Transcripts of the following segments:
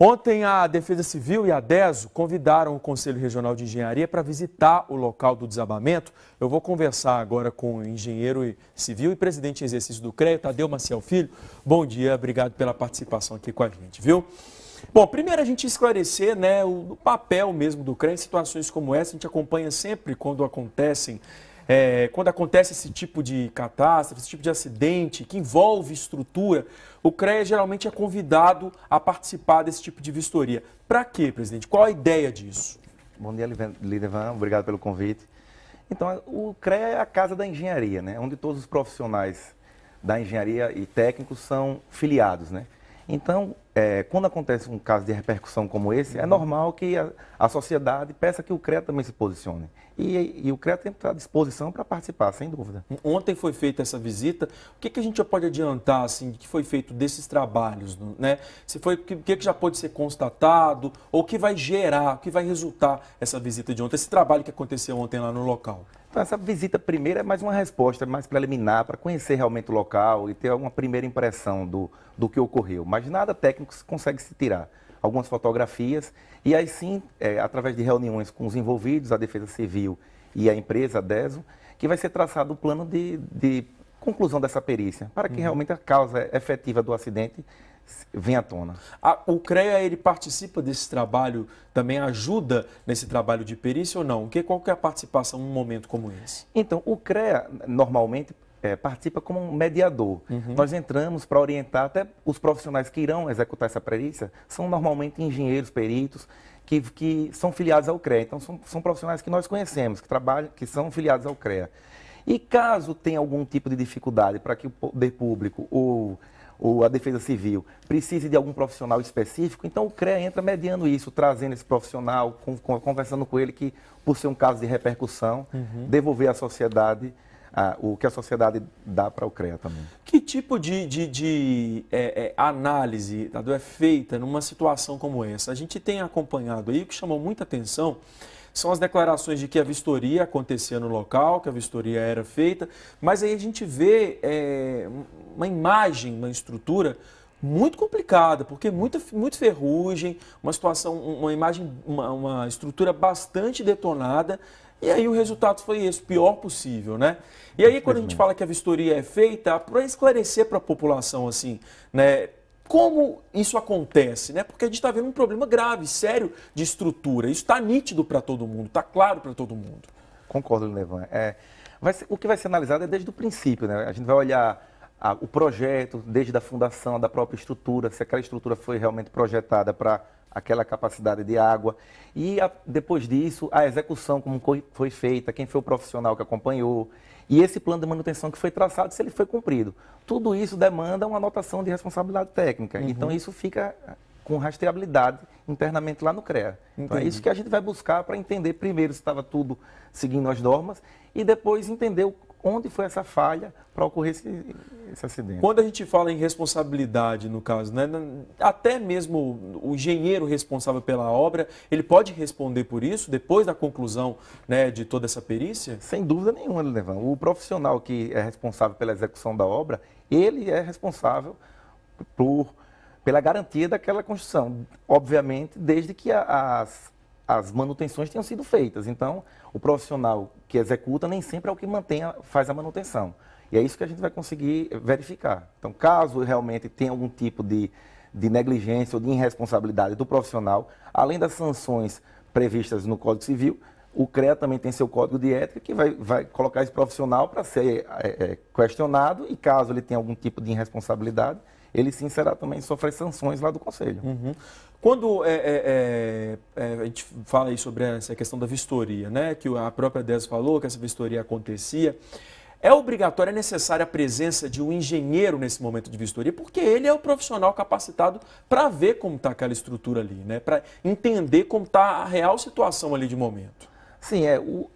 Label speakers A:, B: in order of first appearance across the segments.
A: Ontem, a Defesa Civil e a DESO convidaram o Conselho Regional de Engenharia para visitar o local do desabamento. Eu vou conversar agora com o engenheiro civil e presidente em exercício do CREA, Tadeu Maciel Filho. Bom dia, obrigado pela participação aqui com a gente, viu? Bom, primeiro a gente esclarecer, né, o papel mesmo do CREA em situações como essa. A gente acompanha sempre quando acontece esse tipo de catástrofe, esse tipo de acidente que envolve estrutura, o CREA geralmente é convidado a participar desse tipo de vistoria. Para quê, presidente? Qual a ideia disso?
B: Bom dia, Lidevan. Obrigado pelo convite. Então, o CREA é a casa da engenharia, né? Onde todos os profissionais da engenharia e técnicos são filiados, né? Então, quando acontece um caso de repercussão como esse, é normal que a sociedade peça que o CREA também se posicione. E o CREA tem que estar à disposição para participar, sem dúvida.
A: Ontem foi feita essa visita. O que a gente já pode adiantar, assim, que foi feito desses trabalhos, né? O que já pode ser constatado, ou o que vai gerar, o que vai resultar essa visita de ontem, esse trabalho que aconteceu ontem lá no local?
B: Então, essa visita primeira é mais uma resposta, mais preliminar, para conhecer realmente o local e ter uma primeira impressão do que ocorreu. Mas nada técnico consegue se tirar. Algumas fotografias e aí sim, através de reuniões com os envolvidos, a Defesa Civil e a empresa, a DESO, que vai ser traçado o plano de conclusão dessa perícia, para que realmente a causa efetiva do acidente venha à tona.
A: O CREA, ele participa desse trabalho, também ajuda nesse trabalho de perícia ou não? Qual que é a participação num momento como esse?
B: Então, o CREA normalmente participa como um mediador. Nós entramos para orientar até os profissionais que irão executar essa perícia, são normalmente engenheiros, peritos, que são filiados ao CREA. Então, são profissionais que nós conhecemos, que trabalham, que são filiados ao CREA. E caso tenha algum tipo de dificuldade para que o poder público ou a Defesa Civil precise de algum profissional específico, então o CREA entra mediando isso, trazendo esse profissional, conversando com ele que, por ser um caso de repercussão, devolver à sociedade o que a sociedade dá para o CREA também.
A: Que tipo de análise, Tadeu, é feita numa situação como essa? A gente tem acompanhado aí, o que chamou muita atenção são as declarações de que a vistoria acontecia no local, que a vistoria era feita, mas aí a gente vê uma imagem, uma estrutura muito complicada, porque muito ferrugem, uma situação, uma imagem, uma estrutura bastante detonada, e aí o resultado foi esse, o pior possível, né? E aí quando a gente fala que a vistoria é feita, para esclarecer para a população, assim, né, como isso acontece, né? Porque a gente está vendo um problema grave, sério, de estrutura. Isso está nítido para todo mundo, está claro para todo mundo.
B: Concordo, Levan. O que vai ser analisado é desde o princípio, né? A gente vai olhar o projeto, desde a fundação, da própria estrutura, se aquela estrutura foi realmente projetada para aquela capacidade de água. E depois disso, a execução, como foi feita, quem foi o profissional que acompanhou. E esse plano de manutenção que foi traçado, se ele foi cumprido. Tudo isso demanda uma anotação de responsabilidade técnica. Então, isso fica com rastreabilidade internamente lá no CREA. Então, é isso que a gente vai buscar para entender primeiro se estava tudo seguindo as normas e depois entender onde foi essa falha para ocorrer esse acidente.
A: Quando a gente fala em responsabilidade, no caso, né, até mesmo o engenheiro responsável pela obra, ele pode responder por isso depois da conclusão, né, de toda essa perícia?
B: Sem dúvida nenhuma, Levan. O profissional que é responsável pela execução da obra, ele é responsável pela garantia daquela construção. Obviamente, desde que as manutenções tenham sido feitas. Então, o profissional que executa nem sempre é o que faz a manutenção. E é isso que a gente vai conseguir verificar. Então, caso realmente tenha algum tipo de negligência ou de irresponsabilidade do profissional, além das sanções previstas no Código Civil, o CREA também tem seu código de ética que vai colocar esse profissional para ser questionado e caso ele tenha algum tipo de irresponsabilidade, ele sim será também sofrer sanções lá do Conselho.
A: Quando a gente fala aí sobre essa questão da vistoria, né, que a própria DESO falou que essa vistoria acontecia, é obrigatória, é necessária a presença de um engenheiro nesse momento de vistoria, porque ele é o profissional capacitado para ver como está aquela estrutura ali, né, para entender como está a real situação ali de momento.
B: Sim,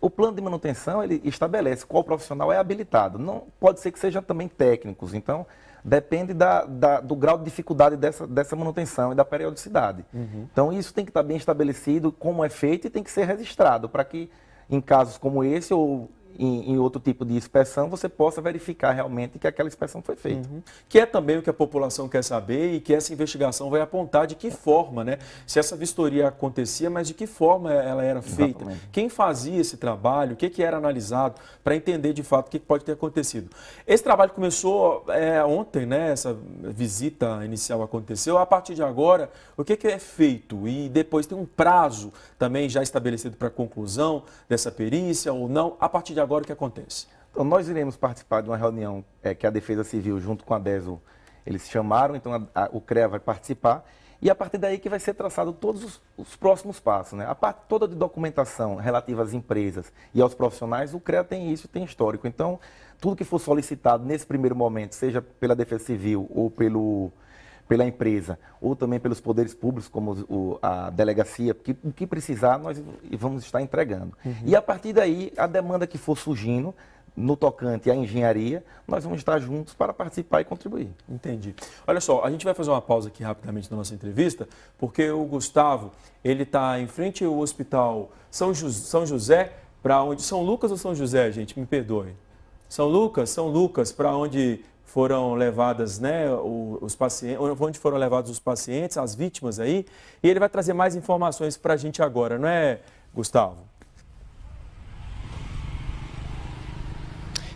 B: o plano de manutenção ele estabelece qual profissional é habilitado. Não pode ser que sejam também técnicos, então depende do grau de dificuldade dessa manutenção e da periodicidade. Então isso tem que estar bem estabelecido como é feito e tem que ser registrado para que em casos como esse ou em outro tipo de inspeção, você possa verificar realmente que aquela inspeção foi feita.
A: Que é também o que a população quer saber e que essa investigação vai apontar de que forma, né? Se essa vistoria acontecia, mas de que forma ela era feita.
B: Exatamente.
A: Quem fazia esse trabalho, o que era analisado, para entender de fato o que pode ter acontecido. Esse trabalho começou ontem, né? Essa visita inicial aconteceu. A partir de agora, o que é feito? E depois tem um prazo também já estabelecido para a conclusão dessa perícia ou não? A partir de agora, o que acontece?
B: Então, nós iremos participar de uma reunião que a Defesa Civil, junto com a DESO, eles chamaram, então o CREA vai participar, e a partir daí que vai ser traçado todos os próximos passos, né? A parte toda de documentação relativa às empresas e aos profissionais, o CREA tem isso, tem histórico. Então, tudo que for solicitado nesse primeiro momento, seja pela Defesa Civil ou pela empresa, ou também pelos poderes públicos, como a delegacia, o que precisar, nós vamos estar entregando. E a partir daí, a demanda que for surgindo, no tocante à engenharia, nós vamos estar juntos para participar e contribuir.
A: Entendi. Olha só, a gente vai fazer uma pausa aqui rapidamente na nossa entrevista, porque o Gustavo, ele está em frente ao Hospital São José, para onde... São Lucas ou São José, gente? Me perdoe. São Lucas, para onde foram levadas, né, os pacientes, onde foram levados os pacientes, as vítimas aí, e ele vai trazer mais informações para a gente agora, não é, Gustavo?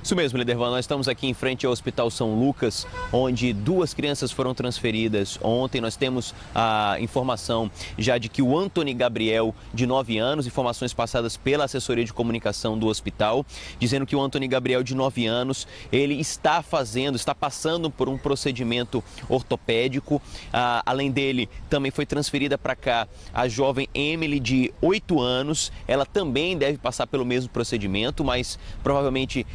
C: Isso mesmo, Lidervan, nós estamos aqui em frente ao Hospital São Lucas, onde 2 crianças foram transferidas. Ontem nós temos a informação já de que o Antony Gabriel, de 9 anos, informações passadas pela assessoria de comunicação do hospital, dizendo que o Antony Gabriel, de 9 anos, ele está passando por um procedimento ortopédico. Além dele, também foi transferida para cá a jovem Emily, de 8 anos. Ela também deve passar pelo mesmo procedimento, mas provavelmente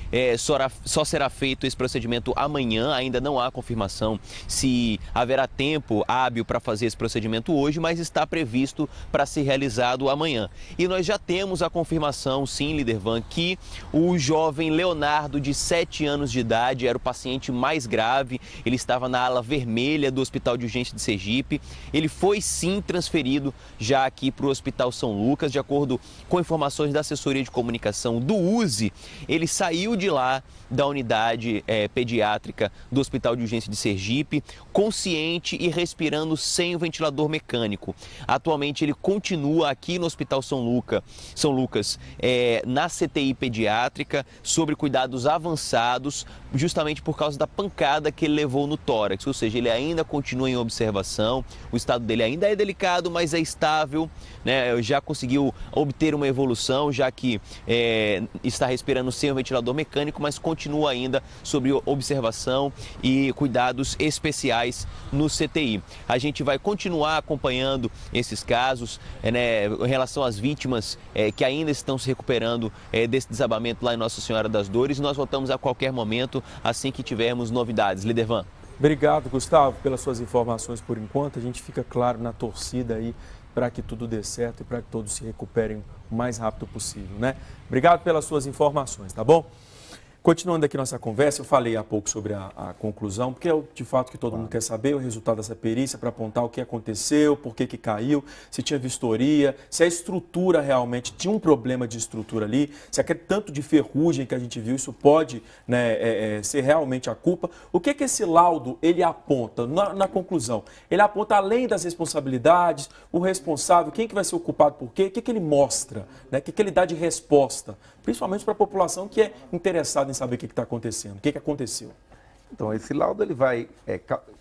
C: só será feito esse procedimento amanhã. Ainda não há confirmação se haverá tempo hábil para fazer esse procedimento hoje, mas está previsto para ser realizado amanhã. E nós já temos a confirmação, sim, Lidervan, que o jovem Leonardo, de 7 anos de idade, era o paciente mais grave. Ele estava na ala vermelha do Hospital de Urgência de Sergipe. Ele foi, sim, transferido já aqui para o Hospital São Lucas. De acordo com informações da assessoria de comunicação do USE, ele saiu de lá, da unidade pediátrica do Hospital de Urgência de Sergipe, consciente e respirando sem o ventilador mecânico. Atualmente ele continua aqui no Hospital São Lucas, na CTI pediátrica, sobre cuidados avançados, justamente por causa da pancada que ele levou no tórax. Ou seja, ele ainda continua em observação, o estado dele ainda é delicado, mas é estável, né? Já conseguiu obter uma evolução, já que está respirando sem o ventilador mecânico, mas continua ainda sob observação e cuidados especiais no CTI. A gente vai continuar acompanhando esses casos, né, em relação às vítimas que ainda estão se recuperando desse desabamento lá em Nossa Senhora das Dores. E nós voltamos a qualquer momento, assim que tivermos novidades. Lidervan.
A: Obrigado, Gustavo, pelas suas informações por enquanto. A gente fica, claro, na torcida aí para que tudo dê certo e para que todos se recuperem o mais rápido possível, né? Obrigado pelas suas informações, tá bom? Continuando aqui nossa conversa, eu falei há pouco sobre a conclusão, porque é de fato que todo mundo quer saber, o resultado dessa perícia, para apontar o que aconteceu, por que caiu, se tinha vistoria, se a estrutura realmente tinha um problema de estrutura ali, se aquele tanto de ferrugem que a gente viu, isso pode, né, ser realmente a culpa. O que esse laudo ele aponta na conclusão? Ele aponta, além das responsabilidades, o responsável, quem que vai ser o culpado por quê, o que ele mostra, né, o que ele dá de resposta, principalmente para a população que é interessada em saber o que está acontecendo, o que aconteceu.
B: Então, esse laudo ele vai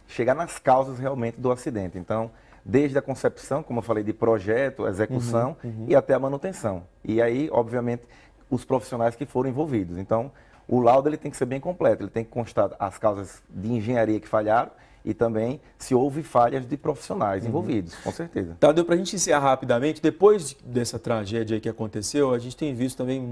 B: chegar nas causas realmente do acidente. Então, desde a concepção, como eu falei, de projeto, execução e até a manutenção. E aí, obviamente, os profissionais que foram envolvidos. Então, o laudo ele tem que ser bem completo, ele tem que constar as causas de engenharia que falharam e também se houve falhas de profissionais envolvidos, com certeza.
A: Tá, deu para a gente encerrar rapidamente. Depois dessa tragédia aí que aconteceu, a gente tem visto também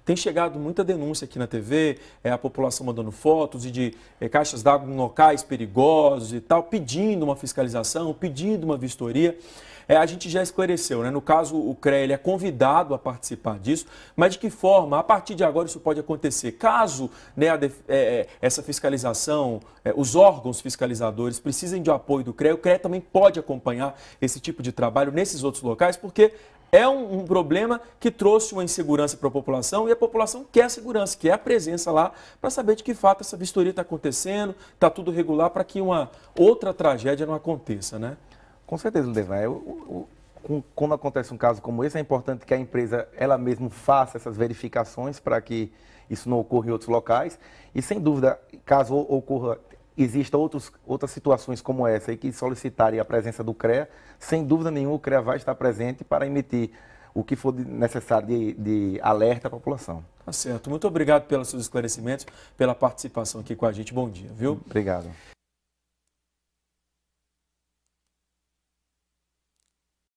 A: tem chegado muita denúncia aqui na TV, a população mandando fotos de caixas d'água em locais perigosos e tal, pedindo uma fiscalização, pedindo uma vistoria. A gente já esclareceu, né? No caso, o CREA ele é convidado a participar disso, mas de que forma, a partir de agora, isso pode acontecer? Caso, né, essa fiscalização, os órgãos fiscalizadores precisem de apoio do CREA, o CREA também pode acompanhar esse tipo de trabalho nesses outros locais, porque é um problema que trouxe uma insegurança para a população e a população quer segurança, quer a presença lá para saber de que fato essa vistoria está acontecendo, está tudo regular para que uma outra tragédia não aconteça, né?
B: Com certeza, Lindevan. Quando acontece um caso como esse, é importante que a empresa ela mesma faça essas verificações para que isso não ocorra em outros locais. E, sem dúvida, caso ocorra, existam outras situações como essa e que solicitarem a presença do CREA, sem dúvida nenhuma o CREA vai estar presente para emitir o que for necessário de alerta à população.
A: Tá certo. Muito obrigado pelos seus esclarecimentos, pela participação aqui com a gente. Bom dia, viu?
B: Obrigado.